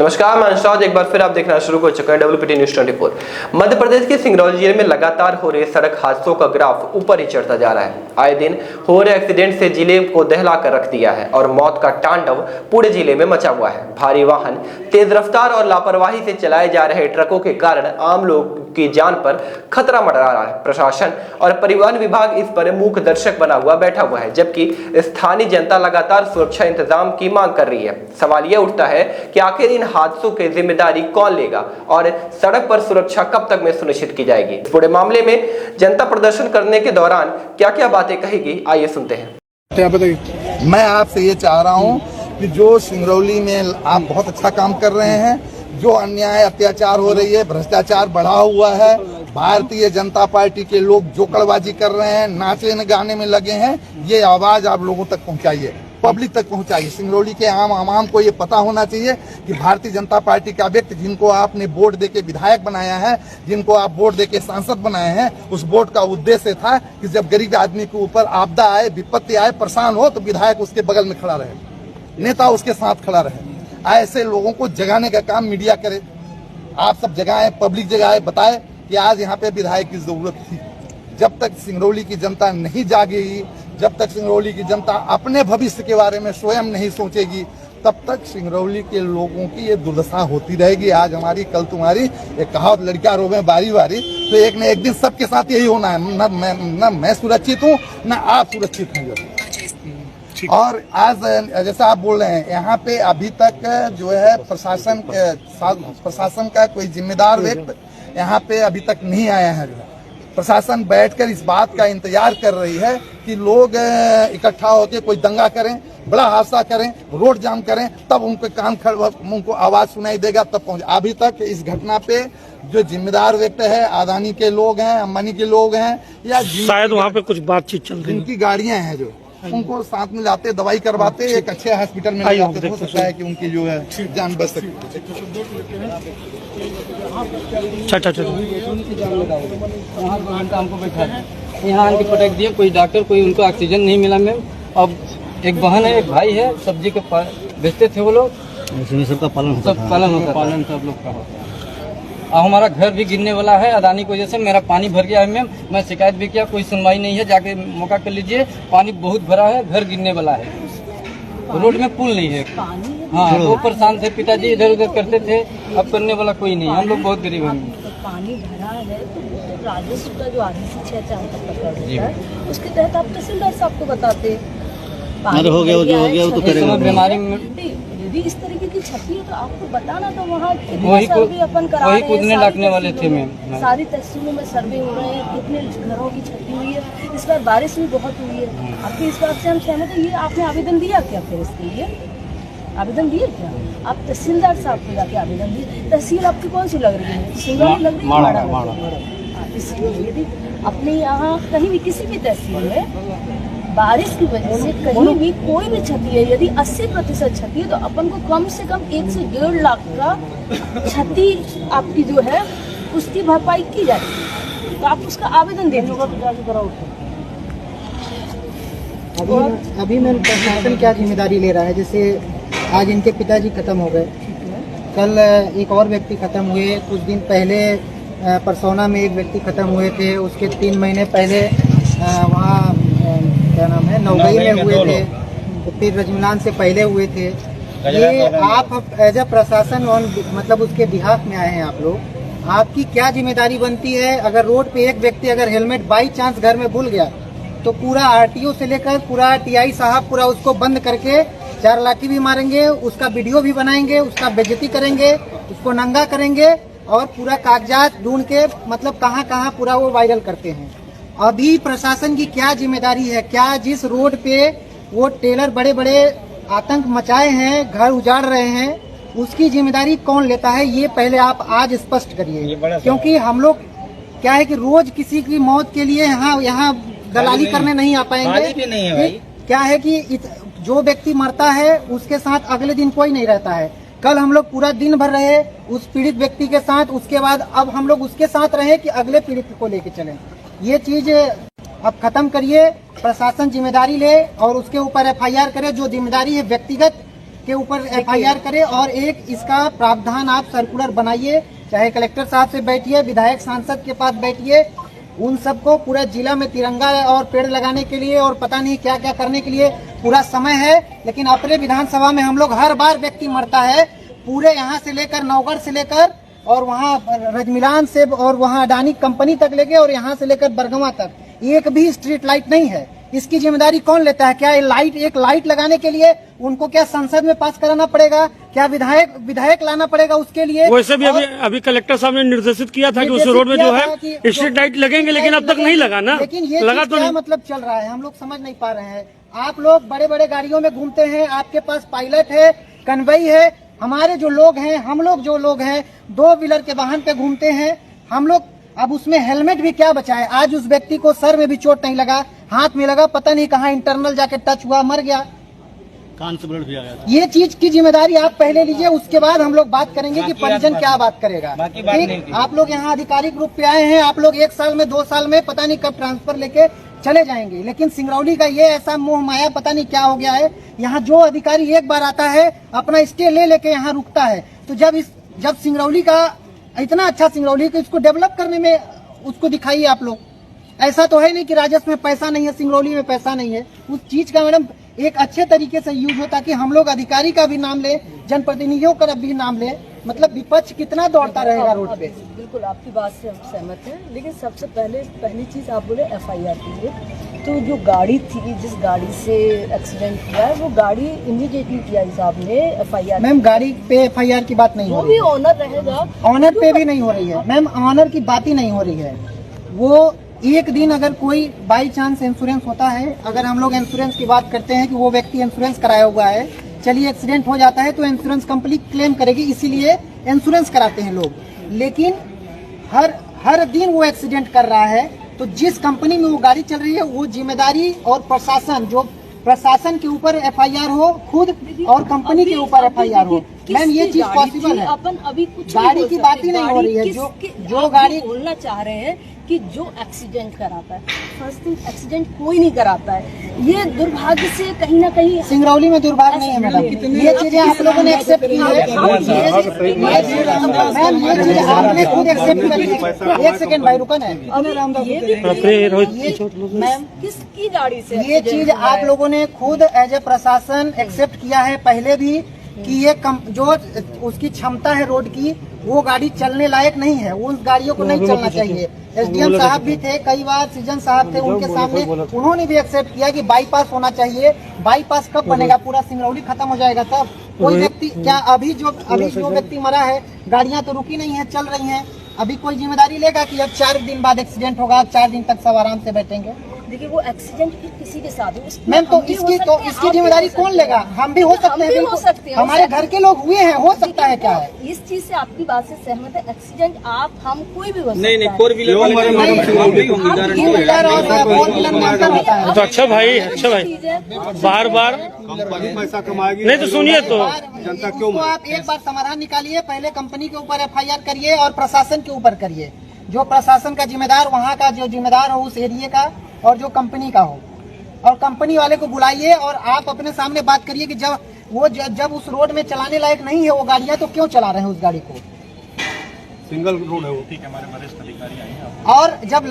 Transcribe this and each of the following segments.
नमस्कार, मैं अंशराज। एक बार फिर आप देखना शुरू हो चुका है WPT न्यूज 24। मध्य प्रदेश के सिंगरौली जिले में लगातार हो रहे सड़क हादसों का ग्राफ ऊपर ही चढ़ता जा रहा है। आए दिन हो रहे एक्सीडेंट से जिले को दहला कर रख दिया है और मौत का तांडव पूरे जिले में मचा हुआ है। भारी वाहन, तेज रफ्तार और लापरवाही से चलाए जा रहे ट्रकों के कारण आम लोग की जान पर खतरा मंडरा रहा है। प्रशासन और परिवहन विभाग इस पर मूक दर्शक बना हुआ बैठा हुआ है, जबकि स्थानीय जनता लगातार सुरक्षा इंतजाम की मांग कर रही है। सवाल यह उठता है कि आखिर इन हादसों की जिम्मेदारी कौन लेगा और सड़क पर सुरक्षा कब तक में सुनिश्चित की जाएगी। इस पूरे मामले में जनता प्रदर्शन करने के दौरान क्या क्या बातें कहेगी, आइए सुनते हैं। मैं आपसे ये चाह रहा हूँ कि जो सिंगरौली में आप बहुत अच्छा काम कर रहे हैं, जो अन्याय अत्याचार हो रही है, भ्रष्टाचार बढ़ा हुआ है, भारतीय जनता पार्टी के लोग जोकड़बाजी कर रहे हैं, नाचने गाने में लगे हैं, ये आवाज आप लोगों तक पहुंचाइए, पब्लिक तक पहुंचाइए। सिंगरौली के आम को ये पता होना चाहिए कि भारतीय जनता पार्टी का व्यक्ति जिनको आपने वोट देके विधायक बनाया है, जिनको आप वोट देके सांसद बनाए हैं, उस वोट का उद्देश्य था कि जब गरीब आदमी के ऊपर आपदा आए, विपत्ति आए, परेशान हो, तो विधायक उसके बगल में खड़ा रहे, नेता उसके साथ खड़ा रहे। ऐसे लोगों को जगाने का काम मीडिया करे। आप सब जगाएं, पब्लिक जगाए, बताए कि आज यहाँ पे विधायक की जरूरत थी। जब तक सिंगरौली की जनता नहीं जागेगी, जब तक सिंगरौली की जनता अपने भविष्य के बारे में स्वयं नहीं सोचेगी, तब तक सिंगरौली के लोगों की ये दुर्दशा होती रहेगी। आज हमारी, कल तुम्हारी। एक कहावत, लड़कियां रोवे बारी बारी, तो एक न एक दिन सबके साथ यही होना है। न मैं सुरक्षित हूँ, न आप सुरक्षित हैं। और आज जैसा आप बोल रहे हैं, यहाँ पे अभी तक जो है प्रशासन का कोई जिम्मेदार व्यक्ति यहाँ पे अभी तक नहीं आया है। प्रशासन बैठकर इस बात का इंतजार कर रही है कि लोग इकट्ठा होकर कोई दंगा करें, बड़ा हादसा करें, रोड जाम करें, तब उनको आवाज सुनाई देगा, तब पहुंचे। अभी तक इस घटना पे जो जिम्मेदार व्यक्ति है, अदानी के लोग हैं, अंबानी के लोग हैं, या शायद वहाँ पे कुछ बातचीत चल रही है, जिनकी गाड़ियां हैं, जो उनको साथ में लाते, दवाई करवाते, एक अच्छे हॉस्पिटल में ले जाते, हो सकता है कि उनकी जो है जान बच सके। यहाँ आके पटक दिया, कोई डॉक्टर, कोई उनको ऑक्सीजन नहीं मिला मैम। अब एक बहन है, एक भाई है, सब्जी के बेचते थे वो लोग, सबका पालन सब लोग का होता है। अब हमारा घर भी गिरने वाला है अदानी की वजह से। मेरा पानी भर गया है मैम, मैं शिकायत भी किया, कोई सुनवाई नहीं है। जाके मौका कर लीजिए, पानी बहुत भरा है, घर गिरने वाला है, रोड में पुल नहीं है। हाँ, वो परेशान थे, पिताजी इधर उधर करते थे, अब करने वाला कोई नहीं। हम लोग बहुत गरीब हैं। पानी भरा है तो राजस्व का जो आधी से 6 तक पकड़ होता है, उसके तहत आप तहसीलदार साहब को बताते। हो गया तो करेंगे। बीमारी में यदि इस तरीके की क्षति है तो आपको बताना, तो वहाँ वही कूदने लगने वाले थे मैम। सारी तहसीलों में सर्वे हो रहे हैं, कितने घरों की क्षति हुई है। इस बार बारिश भी बहुत हुई है। आपकी इस बात से हम सहमत हैं। ये आपने आवेदन दिया क्या? फिर इसके लिए आवेदन दिए क्या? आप तहसीलदार साहब को जाके आवेदन दिए। तहसील आपकी कौन सी लग रही है? सिंगरौली लग रही है, माड़ा। इसलिए यदि अपने यहाँ कहीं भी किसी भी तहसील में बारिश की वजह से कहीं भी कोई भी क्षति है, यदि 80% क्षति है, तो अपन को कम से कम 1 से 1.5 लाख का क्षति आपकी जो है उसकी भरपाई की जाएगी। तो आप उसका आवेदन दे दीजिए। अभी मैम प्रशासन क्या जिम्मेदारी ले रहा है? जैसे आज इनके पिताजी खत्म हो गए, कल एक और व्यक्ति खत्म हुए, कुछ दिन पहले परसौना में एक व्यक्ति खत्म हुए थे, उसके 3 महीने पहले वहाँ क्या नाम है, नौगई में हुए थे, तो फिर रजमिलान से पहले हुए थे। ये आप एज ए प्रशासन और मतलब उसके बिहाफ में आए हैं आप लोग, आपकी क्या जिम्मेदारी बनती है? अगर रोड पे एक व्यक्ति अगर हेलमेट बाई चांस घर में भूल गया, तो पूरा RTO से लेकर पूरा TI साहब पूरा उसको बंद करके 4 लाठी भी मारेंगे, उसका वीडियो भी बनाएंगे, उसका बेइज्जती करेंगे, उसको नंगा करेंगे और पूरा कागजात ढूंढ के मतलब कहाँ पूरा वो वायरल करते हैं। अभी प्रशासन की क्या जिम्मेदारी है? क्या जिस रोड पे वो टेलर बड़े बड़े आतंक मचाए हैं, घर उजाड़ रहे हैं, उसकी जिम्मेदारी कौन लेता है? ये पहले आप आज स्पष्ट करिए, क्योंकि हम लोग क्या है कि रोज किसी की मौत के लिए यहाँ दलाली करने नहीं आ पाएंगे। क्या है कि जो व्यक्ति मरता है उसके साथ अगले दिन कोई नहीं रहता है। कल हम लोग पूरा दिन भर रहे उस पीड़ित व्यक्ति के साथ, उसके बाद अब हम लोग उसके साथ रहे कि अगले पीड़ित को लेके चलें। ये चीज अब खत्म करिए, प्रशासन जिम्मेदारी ले और उसके ऊपर FIR करे। जो जिम्मेदारी है व्यक्तिगत के ऊपर FIR करे और एक इसका प्रावधान आप सर्कुलर बनाइए, चाहे कलेक्टर साहब से बैठिए, विधायक सांसद के पास बैठिए, उन सबको पूरा जिला में तिरंगा और पेड़ लगाने के लिए और पता नहीं क्या क्या करने के लिए पूरा समय है। लेकिन अपने विधानसभा में हम लोग हर बार व्यक्ति मरता है, पूरे यहाँ से लेकर नौगढ़ से लेकर और वहाँ रजमिलान से और वहाँ अडानी कंपनी तक लेके और यहाँ से लेकर बरगवा तक एक भी स्ट्रीट लाइट नहीं है। इसकी जिम्मेदारी कौन लेता है? क्या एक लाइट लगाने के लिए उनको क्या संसद में पास कराना पड़ेगा? क्या विधायक लाना पड़ेगा उसके लिए? वैसे भी अभी कलेक्टर साहब ने निर्देशित किया था कि उस रोड में जो है स्ट्रीट लाइट लगेंगे, लेकिन अब तक नहीं लगा ना। लेकिन ये लगा तो क्या नहीं मतलब चल रहा है, हम लोग समझ नहीं पा रहे हैं। आप लोग बड़े बड़े गाड़ियों में घूमते हैं, आपके पास पायलट है, कन्वई है। हमारे जो लोग हैं, हम लोग जो लोग हैं, 2 व्हीलर के वाहन पे घूमते हैं हम लोग। अब उसमें हेलमेट भी क्या बचा है? आज उस व्यक्ति को सर में भी चोट नहीं लगा, हाथ में लगा, पता नहीं कहाँ इंटरनल जाके टच हुआ, मर गया, कान से ब्लड भी आ गया। ये चीज की जिम्मेदारी आप पहले लीजिए, उसके बाद हम लोग बात करेंगे कि परिजन क्या बात करेगा। ठीक, आप लोग यहाँ आधिकारिक रूप पे आए हैं, आप लोग 1 साल में 2 साल में पता नहीं कब ट्रांसफर लेके चले जाएंगे, लेकिन सिंगरौली का ये ऐसा मोह माया पता नहीं क्या हो गया है। यहाँ जो अधिकारी एक बार आता है अपना स्टे ले लेके यहाँ रुकता है। तो जब सिंगरौली का इतना अच्छा सिंगरौली को इसको डेवलप करने में उसको दिखाइए आप लोग। ऐसा तो है नहीं कि राजस्व में पैसा नहीं है, सिंगरौली में पैसा नहीं है। उस चीज का मैडम एक अच्छे तरीके से यूज हो, ताकि हम लोग अधिकारी का भी नाम ले, जनप्रतिनिधियों का भी नाम ले। मतलब विपक्ष कितना दौड़ता रहेगा रोड पे। बिल्कुल आपकी बात से हम सहमत हैं, लेकिन सबसे पहली चीज आप बोले FIR के लिए, तो जो गाड़ी थी, जिस गाड़ी से एक्सीडेंट हुआ है, वो गाड़ी इमीडिएटली किया हिसाब ने FIR। मैम गाड़ी पे FIR की बात नहीं हो जो रही भी ऑनर रहेगा, ऑनर पे भी नहीं हो रही है मैम, ऑनर की बात ही नहीं हो रही है। वो एक दिन अगर कोई बाई चांस इंश्योरेंस होता है, अगर हम लोग इंश्योरेंस की बात करते हैं कि वो व्यक्ति इंश्योरेंस कराया हुआ है, चलिए एक्सीडेंट हो जाता है तो इंश्योरेंस कंपनी क्लेम करेगी, इसीलिए इंश्योरेंस कराते हैं लोग। लेकिन हर दिन वो एक्सीडेंट कर रहा है, तो जिस कंपनी में वो गाड़ी चल रही है वो जिम्मेदारी और प्रशासन के ऊपर FIR हो खुद और कंपनी के ऊपर FIR हो। मैम ये चीज पॉसिबल है। अपन अभी कुछ गाड़ी की बात ही नहीं हो रही है। जो गाड़ी बोलना चाह रहे हैं कि जो एक्सीडेंट कराता है, फर्स्ट थिंग एक्सीडेंट कोई नहीं कराता है। ये दुर्भाग्य से कहीं ना कहीं सिंगरौली में दुर्भाग्य नहीं है मैडम, ये चीजें आप लोगों ने एक्सेप्ट की है। मैम ये चीज आपने खुद एक्सेप्ट कर ली। 1 सेकंड भाई रुको ना, मैम किसकी गाड़ी से ये चीज आप लोगों ने खुद एज ए प्रशासन एक्सेप्ट किया है पहले भी कि ये जो उसकी क्षमता है रोड की, वो गाड़ी चलने लायक नहीं है, उन गाड़ियों को नहीं चलना चाहिए। SDM साहब भी थे कई बार, सीजन साहब थे, उनके सामने उन्होंने भी एक्सेप्ट किया कि बाईपास होना चाहिए। बाईपास कब बनेगा? पूरा सिंगरौली खत्म हो जाएगा तब। कोई व्यक्ति क्या अभी जो व्यक्ति मरा है, गाड़ियां तो रुकी नहीं है, चल रही हैं। अभी कोई जिम्मेदारी लेगा कि अब 4 दिन बाद एक्सीडेंट होगा, 4 दिन तक सब आराम से बैठेंगे? देखिए वो एक्सीडेंट किसी के साथ हो, मैम तो इसकी जिम्मेदारी कौन लेगा? हम भी हो सकते हैं, हो सकते हैं, हमारे घर के लोग हुए हैं, हो सकता है। क्या है इस चीज से आपकी बात से सहमत है? एक्सीडेंट आप हम कोई भी हो सकता है। नहीं 4 व्हीलर और 4 व्हीलर में अंतर होता है। तो अच्छा भाई बार पैसा कमाएगी नहीं तो सुनिए तो जनता क्यों इसको आप एक बार समाधान निकालिए, पहले कंपनी के ऊपर FIR करिए और प्रशासन के ऊपर करिए। जो प्रशासन का जिम्मेदार, वहाँ का जो जिम्मेदार हो उस एरिया का, और जो कंपनी का हो, और कंपनी वाले को बुलाइए और आप अपने सामने बात करिए कि जब उस रोड में चलाने लायक नहीं है वो गाड़ियाँ, तो क्यों चला रहे हैं उस गाड़ी को? सिंगल रोड है वो। ठीक है, हमारे वरिष्ठ अधिकारी आए। और जब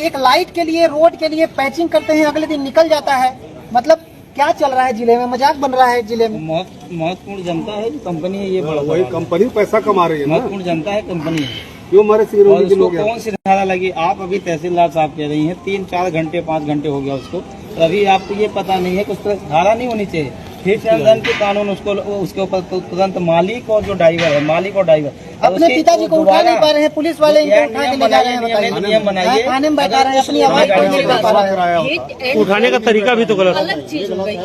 एक लाइट के लिए रोड के लिए पैचिंग करते हैं, अगले दिन निकल जाता है। मतलब क्या चल रहा है जिले में? मजाक बन रहा है जिले में। महत्वपूर्ण जनता है जो कंपनी है, ये बड़ा वही कंपनी पैसा कमा रही है ना। महत्वपूर्ण जनता है कंपनी है। क्यों हमारे सिंगरौली के लोग कौन सी धारा लगी? आप अभी तहसीलदार साहब कह रही हैं 3-4 घंटे 5 घंटे हो गया उसको, तो अभी आपको ये पता नहीं है, कुछ धारा नहीं होनी चाहिए। फिर दंड के कानून उसके ऊपर तुरंत मालिक और जो ड्राइवर है, मालिक और ड्राइवर अपने पिताजी को उठा नहीं पा रहे हैं, पुलिस वाले इनको उठा के ले जा रहे हैं। बताइए, नियम बनाइए, थाने में बैठा रहे हैं, अपनी आवाज को नहीं उठा पा रहे हैं। उठाने का तरीका भी तो गलत है। अलग चीज हो गई।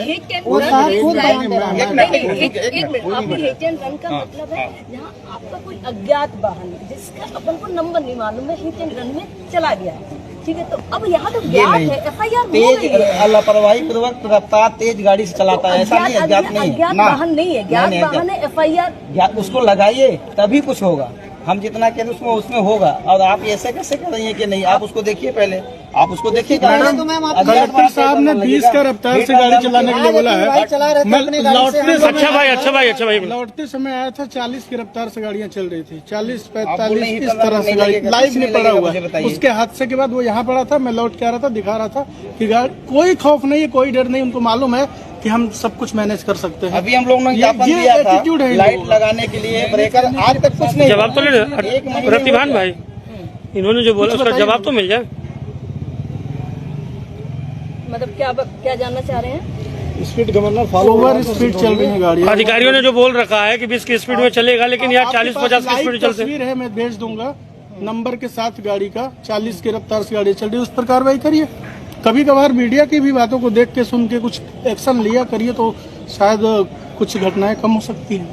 वो साहब खुद बयान दे रहे हैं। एक मिनट, आपकी हिट एंड रन का मतलब है यहाँ आपका कोई अज्ञात वाहन जिसका अपन को नंबर नहीं मालूम है, हिट एंड रन में चला गया, ठीक है? तो अब यहाँ तो ज्ञात है, FIR तेज लापरवाही पूर्वक रफ्तार तेज गाड़ी से चलाता है, ऐसा नहीं, अज्ञात नहीं, अज्ञात वाहन नहीं है, ज्ञात वाहन है। FIR उसको लगाइए तभी कुछ होगा। हम जितना कहें उसमें होगा। और आप ऐसे कैसे कर रही हैं कि नहीं? आप उसको देखिए पहले, आप उसको देखिए। तो मैम आप कलेक्टर साहब ने 20 का रफ्तार से गाड़ी चलाने के लिए बोला है। बाइक चला रहे थे मैं अपने गाड़ी से, लौटते अच्छा भाई लौटते समय आया था 40 की रफ्तार से गाड़ियां चल रही थी, 40-45 इस तरह से गाड़ी लाइव में पड़ा हुआ है। उसके हादसे के बाद वो यहाँ पड़ा था, मैं लौट के आ रहा था, दिखा रहा था कि गाड़ी कोई खौफ नहीं है, कोई डर नहीं, उनको मालूम है कि हम सब कुछ मैनेज कर सकते हैं। अभी हम लोग ने ज्ञापन ये दिया था एटीट्यूड है लाइट लगाने के लिए, ब्रेकर आज तक कुछ नहीं। जवाब तो ले प्रतिभान भाई, इन्होंने जो बोला उसका जवाब तो मिल जाए। मतलब क्या जानना चाह रहे हैं? Speed governor follow over speed चल रही है गाड़ी। अधिकारियों ने जो बोल रखा है कि 20 की स्पीड में चलेगा, लेकिन यहाँ 40-50 की स्पीड चलते। तस्वीर है, मैं भेज दूंगा नंबर के साथ गाड़ी का, 40 की रफ्तार से गाड़ी चल रही है, उस पर कार्रवाई करिए। कभी कभार मीडिया की भी बातों को देख के सुन के कुछ एक्शन लिया करिए, तो शायद कुछ घटनाएं कम हो सकती हैं।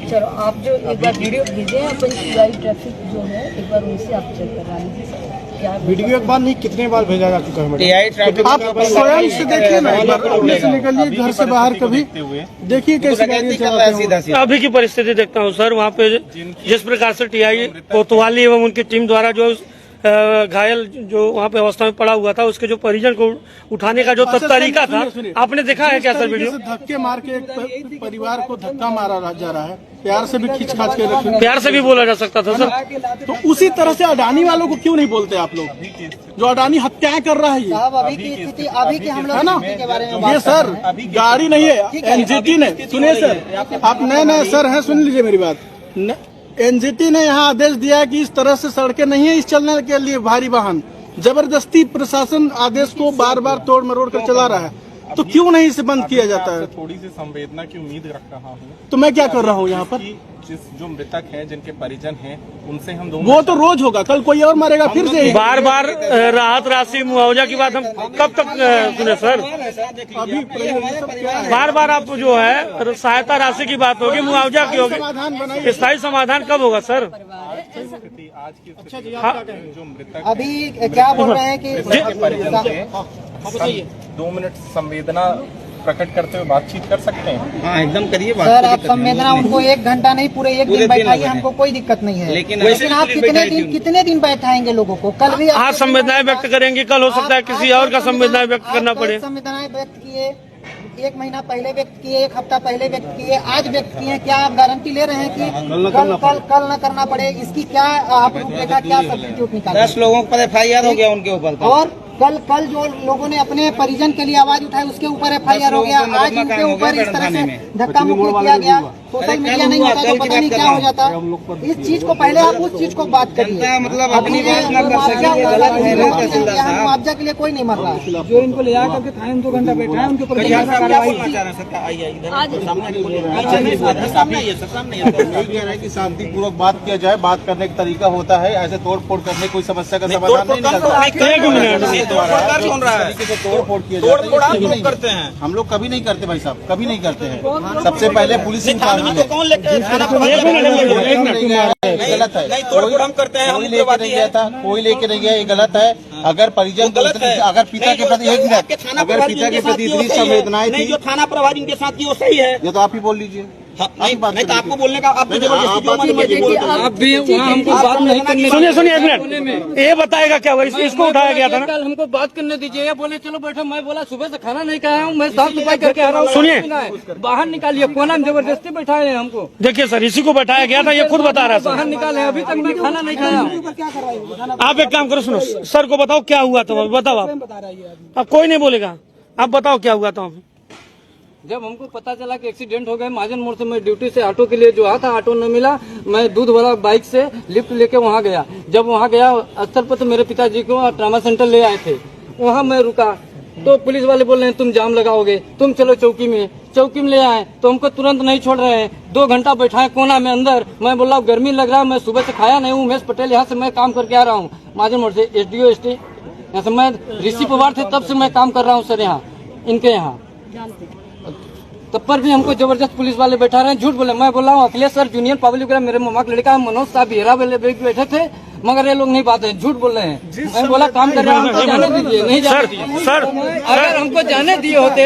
चलो आप जो एक बार वीडियो भेजे हैं अपन लाइव ट्रैफिक जो है, एक बार उनसे आप चेक करवा लीजिए क्या वीडियो एक बार नहीं, कितने बार भेजा जा चुका है? टीआई ट्रैफिक आप स्वयं से देखिए ना, एक बार अपने से निकलिए घर से बाहर, कभी देखिए कैसे गाड़ी चलाते हैं। अभी की परिस्थिति देखता हूँ सर, वहाँ पे जिस प्रकार से टीआई कोतवाली एवं उनकी टीम द्वारा जो घायल जो वहाँ पे अवस्था में पड़ा हुआ था, उसके जो परिजन को उठाने का जो तरीका था, आपने देखा है क्या सर वीडियो? धक्के मार के एक परिवार को धक्का मारा जा रहा है, प्यार से भी खींच खाच के रखें, प्यार से भी बोला जा सकता था सर। तो उसी तरह से अडानी वालों को क्यों नहीं बोलते आप लोग, जो अडानी हत्याएं कर रहा है ये, साहब अभी की स्थिति, अभी की हम लोग है ना? के बारे में ये सर गाड़ी नहीं है, एनजीटी ने, सुनिए सर, आप नए सर हैं, सुन लीजिए मेरी बात। एनजीटी ने यहाँ आदेश दिया है कि इस तरह से सड़कें नहीं है इस चलने के लिए भारी वाहन, जबरदस्ती प्रशासन आदेश को बार बार तोड़ मरोड़ कर चला रहा है, तो क्यों नहीं इसे बंद किया जाता है? थोड़ी सी संवेदना की उम्मीद रख रहा हूँ। तो मैं क्या कर रहा हूँ यहाँ पर? जिस जो मृतक हैं, जिनके परिजन हैं, उनसे हम वो तो रोज होगा, कल कोई और मरेगा फिर से। बार बार राहत राशि मुआवजा की बात हम कब तक सुने सर? अभी बार बार आप जो है सहायता राशि की बात होगी, मुआवजा की होगी, स्थायी समाधान कब होगा सर? आज की अच्छा जी, हाँ। जो मृतक अभी क्या बोल रहे हैं कि परिजन थे, 2 मिनट संवेदना प्रकट करते हुए बातचीत कर सकते हैं। हाँ एकदम करिए बात। सर आप संवेदना उनको 1 घंटा नहीं पूरे 1 दिन बैठाइए, हमको कोई दिक्कत नहीं है, लेकिन आप कितने दिन बैठाएंगे लोगों को? कल भी आज संवेदनाएं व्यक्त करेंगे, कल हो सकता है किसी और का संवेदनाएं व्यक्त करना पड़े। संवेदनाएं व्यक्त किए, 1 महीना पहले व्यक्त किए, 1 हफ्ता पहले व्यक्त किए, आज व्यक्त किए, क्या आप गारंटी ले रहे हैं कि कल न करना पड़े? इसकी क्या आप रूपरेखा, क्या सब्स्टिट्यूट निकाले? 10 लोगों पर FIR हो गया उनके ऊपर। और कल जो लोगों ने अपने परिजन के लिए आवाज उठाई उसके ऊपर FIR हो गया, आज इनके ऊपर इस तरह से धक्का मुक्की किया गया। सोशल मीडिया नहीं होता तो पता नहीं क्या हो जाता। इस चीज को पहले आप उस चीज को बात करिए, मतलब अपनी बात न कर सके, ये गलत है ना तहसीलदार साहब। मुआवजा के लिए कोई नहीं मर रहा है। जो इनको ले जाकर के थाने 2 घंटा बैठा है, उनके ऊपर शांतिपूर्वक बात किया जाए, बात करने का तरीका होता है, ऐसे तोड़ फोड़ करने कोई समस्या का समाधान नहीं निकलता। तोड़-फोड़ किया जाता है, करते हैं हम लोग कभी नहीं करते भाई साहब, कभी नहीं करते हैं। सबसे पहले पुलिस कौन लेके गलत है, नहीं तोड़-फोड़ हम करते हैं, कोई लेके नहीं गया था, कोई लेके नहीं गया, ये गलत है। अगर परिजन अगर पिता के प्रति अगर पिता के प्रति इतनी संवेदनाएं थी, जो थाना प्रभारी इनके साथ की वो सही है, ये तो आप ही बोल लीजिए। नहीं तो आपको बोलने का आप भी वहाँ हमको बात नहीं करने। सुनिए 1 मिनट, ये बताएगा क्या हुआ? इसको उठाया गया था ना? कल हमको बात करने दीजिए, ये बोले चलो बैठो, मैं बोला सुबह से खाना नहीं खाया हूँ, मैं साफ सफाई करके आ रहा हूँ। सुनिए, बाहर निकालिए, कोना में जबरदस्ती बैठाए हैं हमको। देखिए सर, इसी को बैठाया गया था, ये खुद बता रहा बाहर है। निकाले, अभी तक मैं खाना नहीं खाया। आप एक काम करो, सुनो सर को बताओ क्या हुआ था, बताओ आप कोई नहीं बोलेगा, आप बताओ क्या हुआ था। जब हमको पता चला कि एक्सीडेंट हो गया, महाजन मोड़ से मैं ड्यूटी से ऑटो के लिए जो आता, ऑटो न मिला, मैं दूध वाला बाइक से लिफ्ट लेके वहाँ गया। जब वहाँ गया स्थल पर तो मेरे पिताजी को ट्रामा सेंटर ले आए थे, वहाँ मैं रुका तो पुलिस वाले बोल रहे हैं तुम जाम लगाओगे, तुम चलो चौकी में ले आए, तो हमको तुरंत नहीं छोड़ रहे हैं। 2 घंटा बैठाए कोना में अंदर। मैं बोला गर्मी लग रहा है, मैं सुबह से खाया नहीं हूँ। उमेश पटेल यहाँ से मैं काम करके आ रहा हूँ, महाजन मोड़ से SDO ST यहाँ से मैं ऋषि पवार थे तब से मैं काम कर रहा हूँ सर यहाँ इनके यहाँ। तब पर भी हमको जबरदस्त पुलिस वाले बैठा रहे हैं, झूठ बोले। मैं बोला हूँ अखिलेश सर जूनियर पब्लिक मेरे मामा का लड़का मनोज साहब हेरा बैठे थे, मगर ये लोग नहीं बात है, झूठ बोल रहे हैं। मैं बोला काम कर रहा हूँ, हमको जाने दीजिए, नहीं जाने दिए। सर अगर हमको जाने दिए होते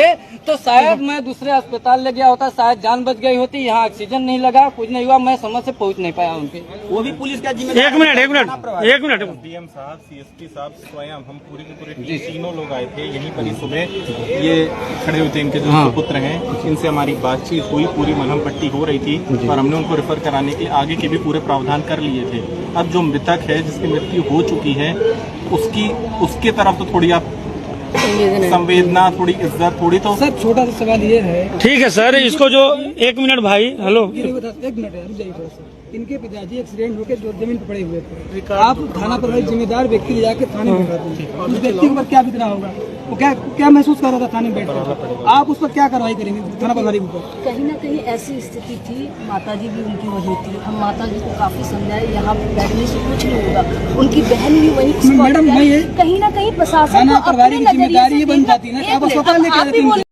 तो शायद मैं दूसरे अस्पताल ले गया होता, शायद जान बच गई होती। यहाँ ऑक्सीजन नहीं लगा, कुछ नहीं हुआ, मैं समय से पहुँच नहीं पाया उनके। वो भी पुलिस का जिम्मेदार। एक मिनट डीएम साहब, सीएसपी साहब स्वयं, हम पूरी की पूरी तीनों लोग आए थे यहीं पर ही सुबह। ये खड़े हुए थे, इनके जो पुत्र हैं, इनसे हमारी बातचीत हुई, पूरी मलहम पट्टी हो रही थी और हमने उनको रेफर कराने के लिए आगे के भी पूरे प्रावधान कर लिए थे। अब जो मृतक है, जिसकी मृत्यु हो चुकी है, उसके तरफ तो थोड़ी आप संवेदना, थोड़ी इज्जत, थोड़ी तो। सर छोटा सा सवाल ये है, ठीक है सर, इसको जो 1 मिनट भाई, हेलो, 1 मिनट है, रुक जाइए थोड़ा सा। इनके पिताजी एक्सीडेंट होकर जो जमीन पर पड़े हुए थे, आप थाना पर जिम्मेदार व्यक्ति ले जाकर थाने में बैठाते हैं, उस व्यक्ति के ऊपर क्या बीतना होगा? वो क्या महसूस कर रहा था थाने में बैठकर? आप उस पर क्या कार्रवाई करेंगे थाना प्रभारी के ऊपर? कहीं ना कहीं ऐसी स्थिति थी, माताजी भी उनकी वही थी। हम माताजी को काफी समझाए, यहाँ बैठने से कुछ नहीं होगा। उनकी बहन भी वही, मैडम कहीं ना कहीं प्रशासन को अपने नजरिए से बन जाती है ना, आप अस्पताल लेके